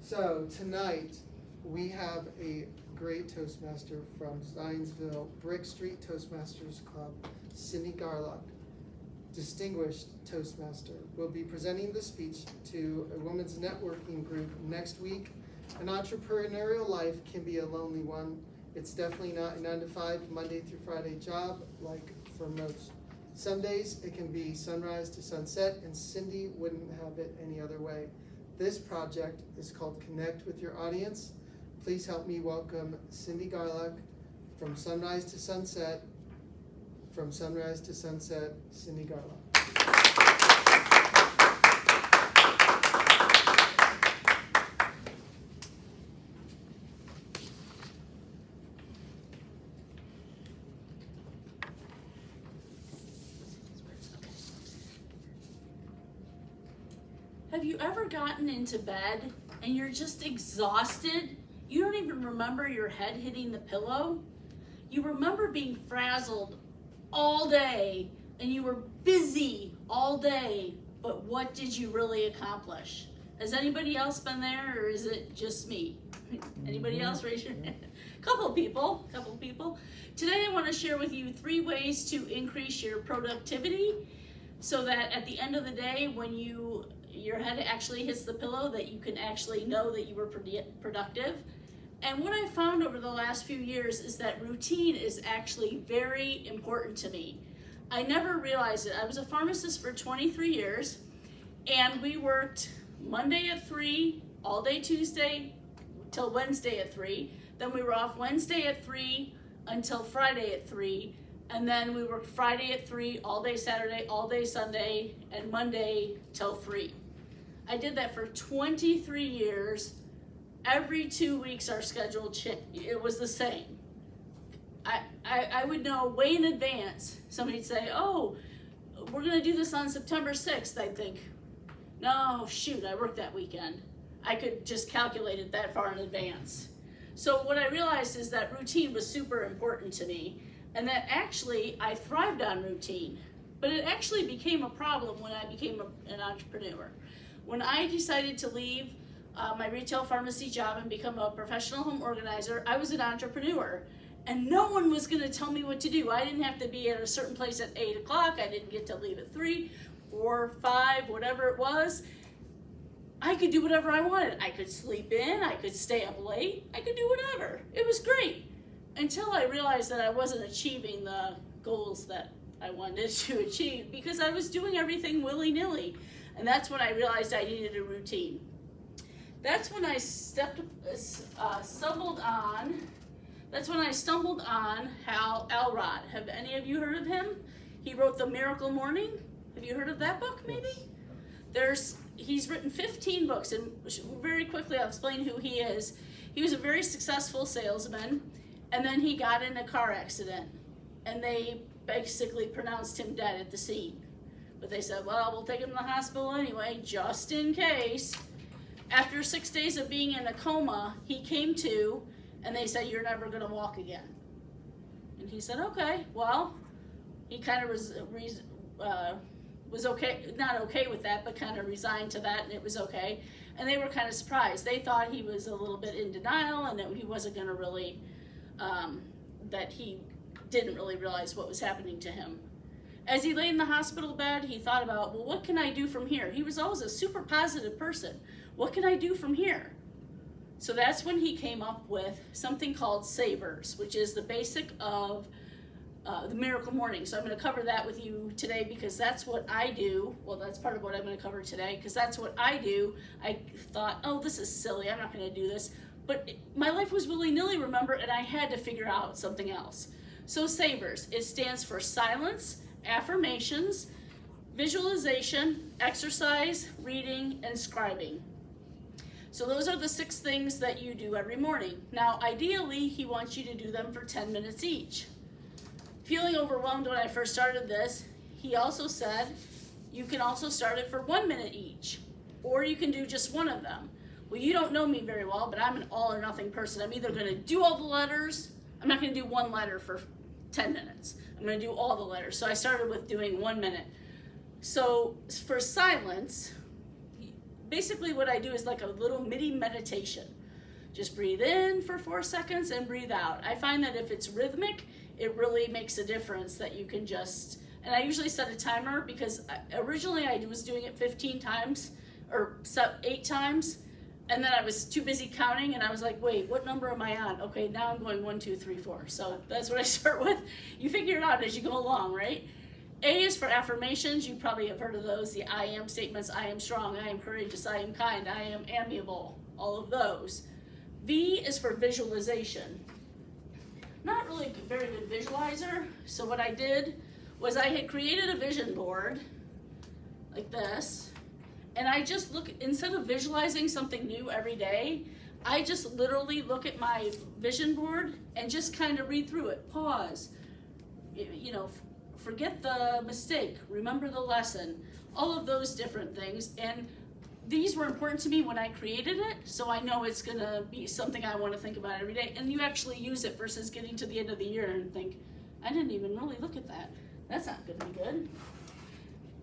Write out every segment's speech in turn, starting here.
So tonight we have a great Toastmaster from Zionsville, Brick Street Toastmasters Club, Cindy Garloch, distinguished Toastmaster, will be presenting the speech to a women's networking group next week. An entrepreneurial life can be a lonely one. It's definitely not a 9-to-5, Monday through Friday job like for most. Some days it can be sunrise to sunset, and Cindy wouldn't have it any other way. This project is called Connect with Your Audience. Please help me welcome Cindy Garloch from Sunrise to Sunset. From Sunrise to Sunset, Cindy Garloch. Have you ever gotten into bed and you're just exhausted? You don't even remember your head hitting the pillow? You remember being frazzled all day and you were busy all day, but what did you really accomplish? Has anybody else been there, or is it just me? Anybody else? Raise your hand. Couple people. Today I want to share with you 3 ways to increase your productivity so that at the end of the day, when your head actually hits the pillow, that you can actually know that you were productive. And what I found over the last few years is that routine is actually very important to me. I never realized it. I was a pharmacist for 23 years, and we worked Monday at 3, all day Tuesday till Wednesday at 3. Then we were off Wednesday at 3 until Friday at 3. And then we worked Friday at 3, all day Saturday, all day Sunday, and Monday till 3. I did that for 23 years. Every 2 weeks our schedule changed. It was the same. I would know way in advance. Somebody'd say, oh, we're gonna do this on September 6th. I'd think, no, shoot, I worked that weekend. I could just calculate it that far in advance. So what I realized is that routine was super important to me, and that actually I thrived on routine. But it actually became a problem when I became an entrepreneur. When I decided to leave my retail pharmacy job and become a professional home organizer, I was an entrepreneur, and no one was going to tell me what to do. I didn't have to be at a certain place at 8 o'clock. I didn't get to leave at 3, 4, 5, whatever it was. I could do whatever I wanted. I could sleep in, I could stay up late, I could do whatever. It was great until I realized that I wasn't achieving the goals that I wanted to achieve because I was doing everything willy-nilly. And that's when I realized I needed a routine. That's when I stumbled on Hal Elrod. Have any of you heard of him? He wrote The Miracle Morning. Have you heard of that book, maybe? He's written 15 books, and very quickly I'll explain who he is. He was a very successful salesman, and then he got in a car accident, and they basically pronounced him dead at the scene. But they said, well, we'll take him to the hospital anyway, just in case. After 6 days of being in a coma, he came to, and they said, you're never going to walk again. And he said, okay, well, he kind of was okay, not okay with that, but kind of resigned to that, and it was okay. And they were kind of surprised. They thought he was a little bit in denial, and that he wasn't going to really, that he didn't really realize what was happening to him. As he lay in the hospital bed, he thought about, well, what can I do from here? He was always a super positive person. What can I do from here? So that's when he came up with something called Savers, which is the basic of the Miracle Morning. So I'm going to cover that with you today because that's what I do. Well, that's part of what I'm going to cover today because that's what I do. I thought, oh, this is silly. I'm not going to do this. But my life was willy-nilly, remember, and I had to figure out something else. So Savers, it stands for silence, affirmations, visualization, exercise, reading, and scribing. So those are the 6 things that you do every morning. Now, ideally, he wants you to do them for 10 minutes each. Feeling overwhelmed when I first started this, he also said, you can also start it for 1 minute each, or you can do just one of them. Well, you don't know me very well, but I'm an all or nothing person. I'm either going to do all the letters. I'm not going to do one letter for 10 minutes. I'm going to do all the letters. So I started with doing 1 minute. So for silence, basically what I do is like a little mini meditation. Just breathe in for 4 seconds and breathe out. I find that if it's rhythmic, it really makes a difference that you can just, and I usually set a timer because originally I was doing it 15 times or 8 times, and then I was too busy counting and I was like, wait, what number am I on? Okay, now I'm going 1, 2, 3, 4. So that's what I start with. You figure it out as you go along, right? A is for affirmations. You probably have heard of those. The I am statements. I am strong. I am courageous. I am kind. I am amiable. All of those. V is for visualization. Not really a very good visualizer. So what I did was I had created a vision board like this. And I just look, instead of visualizing something new every day, I just literally look at my vision board and just kind of read through it. Pause. You know, forget the mistake, remember the lesson, all of those different things. And these were important to me when I created it, so I know it's gonna be something I want to think about every day. And you actually use it versus getting to the end of the year and think, I didn't even really look at that. That's not gonna be good.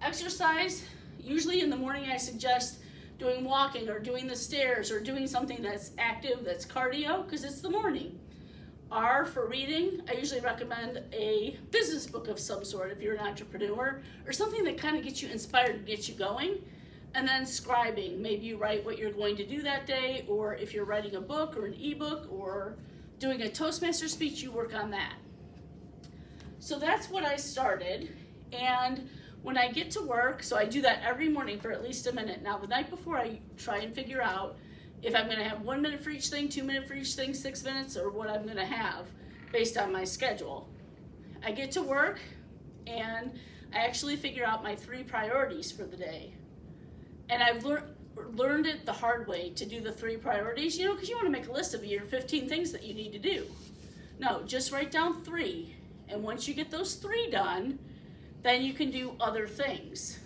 Exercise, usually in the morning I suggest doing walking or doing the stairs or doing something that's active, that's cardio, because it's the morning. R for reading, I usually recommend a business book of some sort if you're an entrepreneur, or something that kind of gets you inspired and gets you going. And then scribing, maybe you write what you're going to do that day, or if you're writing a book or an ebook or doing a Toastmaster speech, you work on that. So that's what I started, and when I get to work, so I do that every morning for at least a minute. Now the night before I try and figure out if I'm gonna have 1 minute for each thing, 2 minutes for each thing, 6 minutes, or what I'm gonna have based on my schedule. I get to work and I actually figure out my 3 priorities for the day. And I've learned it the hard way to do the 3 priorities, you know, because you wanna make a list of your 15 things that you need to do. No, just write down 3. And once you get those 3 done, then you can do other things.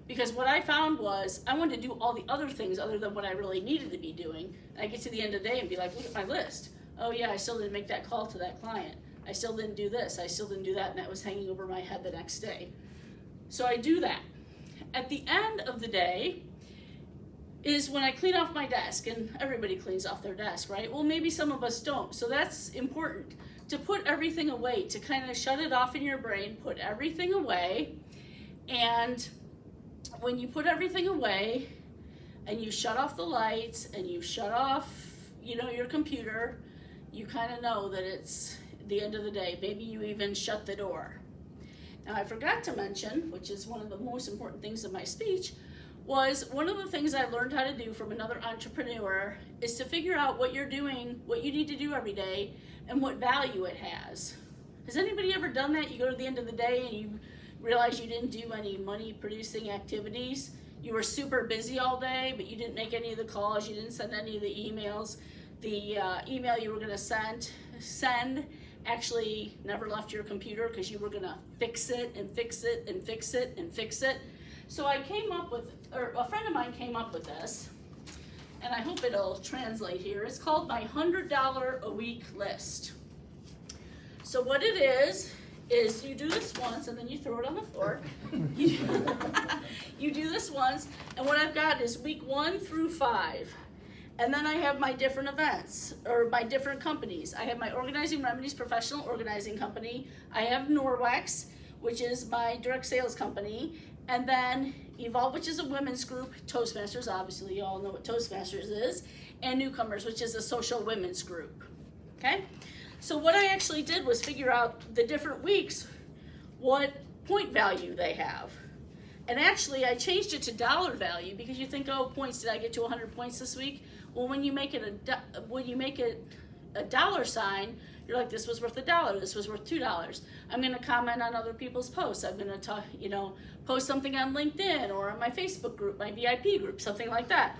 Because what I found was I wanted to do all the other things other than what I really needed to be doing. And I get to the end of the day and be like, look at my list. Oh yeah, I still didn't make that call to that client. I still didn't do this. I still didn't do that. And that was hanging over my head the next day. So I do that. At the end of the day is when I clean off my desk. And everybody cleans off their desk, right? Well, maybe some of us don't. So that's important. To put everything away, to kind of shut it off in your brain, put everything away. And when you put everything away and you shut off the lights and you shut off, you know, your computer, you kind of know that it's the end of the day. Maybe you even shut the door. Now I forgot to mention, which is one of the most important things in my speech, was one of the things I learned how to do from another entrepreneur is to figure out what you're doing, what you need to do every day, and what value it has. Has anybody ever done that? You go to the end of the day and you realize you didn't do any money producing activities. You were super busy all day, but you didn't make any of the calls, you didn't send any of the emails. The email you were gonna send actually never left your computer because you were gonna fix it and fix it and fix it and fix it. So I came up with, or a friend of mine came up with this, and I hope it'll translate here. It's called my $100 a week list. So what it is you do this once and then you throw it on the floor. You do this once, and what I've got is week 1 through 5. And then I have my different events, or my different companies. I have my Organizing Remedies professional organizing company. I have Norwex, which is my direct sales company. And then Evolve, which is a women's group. Toastmasters, obviously you all know what Toastmasters is. And Newcomers, which is a social women's group. Okay? So what I actually did was figure out the different weeks, what point value they have. And actually I changed it to dollar value because you think, oh, points, did I get to 100 points this week? Well, when you make it a dollar sign, you're like, this was worth $1, this was worth $2. I'm gonna comment on other people's posts. I'm gonna talk, post something on LinkedIn or on my Facebook group, my VIP group, something like that.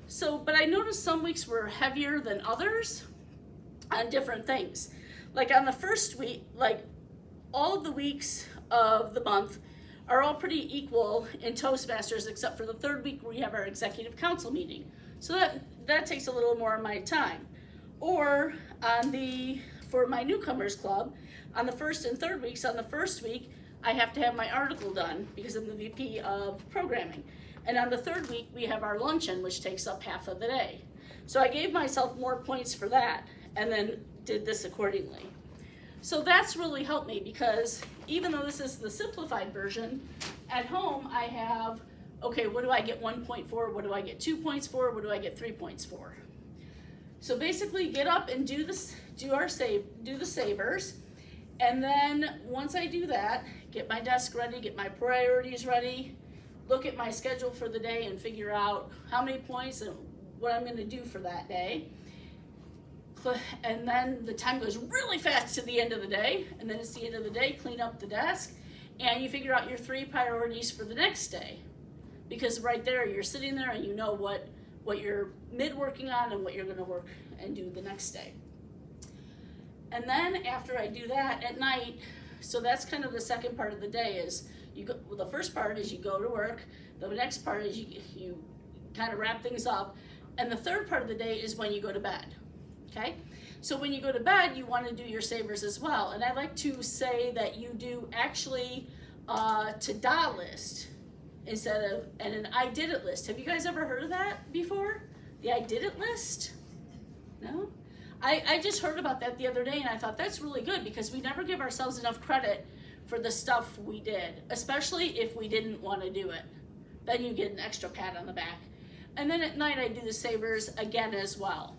So, but I noticed some weeks were heavier than others on different things. Like on the first week, like all of the weeks of the month are all pretty equal in Toastmasters except for the 3rd week where we have our executive council meeting. So that takes a little more of my time. Or for my newcomers club, on the 1st and 3rd weeks, on the 1st week, I have to have my article done because I'm the VP of programming. And on the third week, we have our luncheon, which takes up half of the day. So I gave myself more points for that and then did this accordingly. So that's really helped me because even though this is the simplified version, at home I have, okay, what do I get 1 point for? What do I get 2 points for? What do I get 3 points for? So basically get up and do the savers. And then once I do that, get my desk ready, get my priorities ready, look at my schedule for the day and figure out how many points and what I'm going to do for that day. And then the time goes really fast to the end of the day, and then it's the end of the day, clean up the desk, and you figure out your 3 priorities for the next day. Because right there, you're sitting there and you know what you're mid-working on and what you're going to work and do the next day. And then after I do that at night, so that's kind of the second part of the day is, well, the first part is you go to work, the next part is you kind of wrap things up, and the third part of the day is when you go to bed. Okay, so when you go to bed, you want to do your savers as well. And I like to say that you do actually to-do list instead of an I did it list. Have you guys ever heard of that before? The I did it list? No? I just heard about that the other day and I thought that's really good because we never give ourselves enough credit for the stuff we did, especially if we didn't want to do it. Then you get an extra pat on the back. And then at night I do the savers again as well.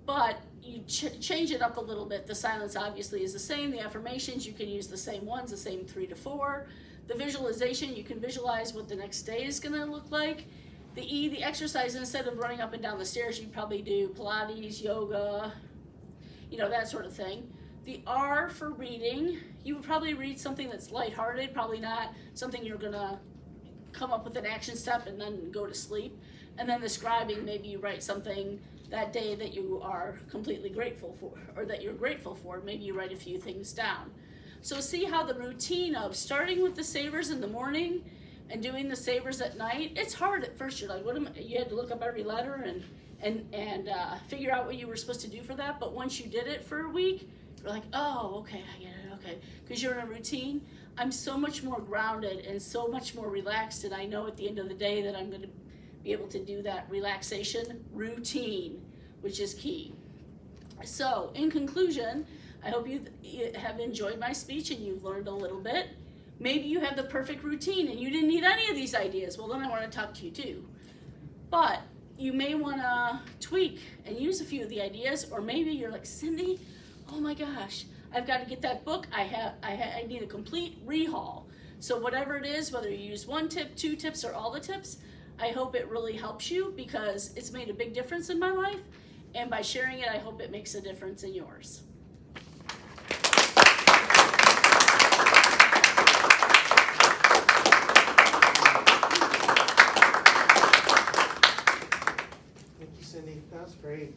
But you change it up a little bit. The silence obviously is the same. The affirmations, you can use the same ones, the same 3 to 4. The visualization, you can visualize what the next day is going to look like. The E, the exercise, instead of running up and down the stairs, you'd probably do Pilates, yoga, that sort of thing. The R for reading, you would probably read something that's lighthearted, probably not something you're going to come up with an action step and then go to sleep. And then the scribing, maybe you write something that day that you are completely grateful for, or that you're grateful for. Maybe you write a few things down. So see how the routine of starting with the savers in the morning and doing the savers at night, it's hard at first. You're like, you had to look up every letter and figure out what you were supposed to do for that. But once you did it for a week, you're like, oh, okay, I get it, okay. Because you're in a routine. I'm so much more grounded and so much more relaxed, and I know at the end of the day that I'm going to be able to do that relaxation routine, which is key. So in conclusion, I hope you have enjoyed my speech and you've learned a little bit. Maybe you have the perfect routine and you didn't need any of these ideas. Well, then I want to talk to you too. But you may want to tweak and use a few of the ideas, or maybe you're like, Cindy, oh my gosh, I've got to get that book. I need a complete rehaul. So whatever it is, whether you use 1 tip, 2 tips, or all the tips, I hope it really helps you because it's made a big difference in my life. And by sharing it, I hope it makes a difference in yours. Thank you, Cindy. That was great.